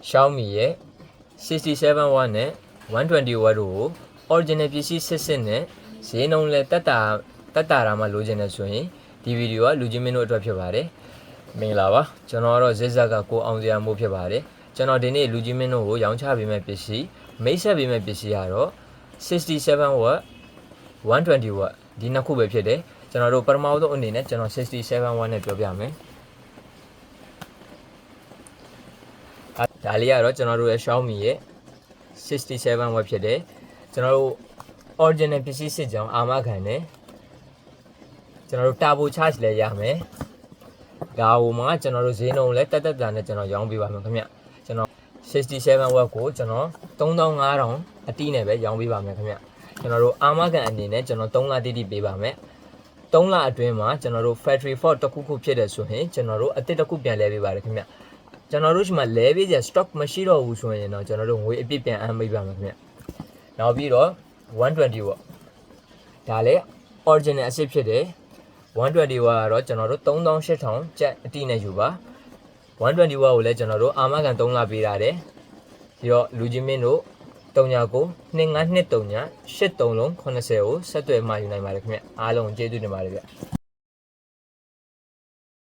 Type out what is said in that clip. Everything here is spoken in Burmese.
Xiaomi ရဲ့ 67W နဲ့120W တို့ကို original ပစ္စည်းစစ်စစ်နဲ့ဈေးနှုန်းလဲတက်တာမှလိုချင်တယ်ဆိုရင်ဒီဗီဒီယိုကလူချင်းမင်းတို့အတွက်ဖြစ်ပါတယ်မင်္ဂလာပါကျွန်တော်ကတော့ zigzag ကကိုအောင်စရာမို့ဖြစ်ပါတယ်ကျွန်တော်ဒီနေ့လူချင်းမင်းတို့ကိုရောင်းချပေးမယ့်ပစ္စည်းမိတ်ဆက်ပေးမယ့်ပစ္စည်းကတော့ 67W 120W ဒီနှစ်ခုပဲဖြစ်တယ်ကျွန်တော်တို့ပထမဆုံးအနေနဲ့ကျွန်တော် 67W နဲ့ပြောပြမယ်ဒါလေးကတော့ကျွန်တော်တို့ရဲ့ Xiaomi ရဲ့ 67W ဖြစ်တယ်ကျွန်တော်တို့ original ပစ္စည်းစစ်ကြောင်းအာမခံတယ်ကျွန်တော်တို့ turbo charge လည်းရမယ်ဒါဟိုမှာကျွန်တော်တို့ဈေးနှုန်းလည်းတက်တာနဲ့ကျွန်တော်ရောင်းပေးပါမယ်ခင်ဗျကျွန်တော် 67W ကိုကျွန်တော်3500အတိနဲ့ပဲရောင်းပေးပါမယ်ခင်ဗျကျွန်တော်တို့အာမခံအနေနဲ့ကျွန်တော်3လတိပေးပါမယ်3လအတွင်းမှာကျွန်တော်တို့ factory fault တစ်ခုဖြစ်တယ်ဆိုရင်ကျွန်တော်တို့အသစ်တစ်ခုပြန်လဲပေးပါတယ်ခင်ဗျကျွန်တော်တို့ရှိမှလဲပေးစရာ stock မရှိတော့ဘူးဆိုရင်တော့ကျွန်တော်တို့ငွေအပြည့်ပြန်အမ်းပေးပါမယ်ခင်ဗျနောက်ပြီးတော့120W ဒါလည်း original အစစ်ဖြစ်တယ်120W ကတော့ကျွန်တော်တို့3800ကျပ်အတိနဲ့ယူပါ120W ကိုလည်းကျွန်တော်တို့အာမခံ3လပေးရတယ်ပြီးတော့လူချင်းမင်းတို့39 2923 8380ကိုဆက်သွယ်မှယူနိုင်ပါတယ်ခင်ဗျအားလုံးကျေးဇူးတင်ပါတယ်ဗျ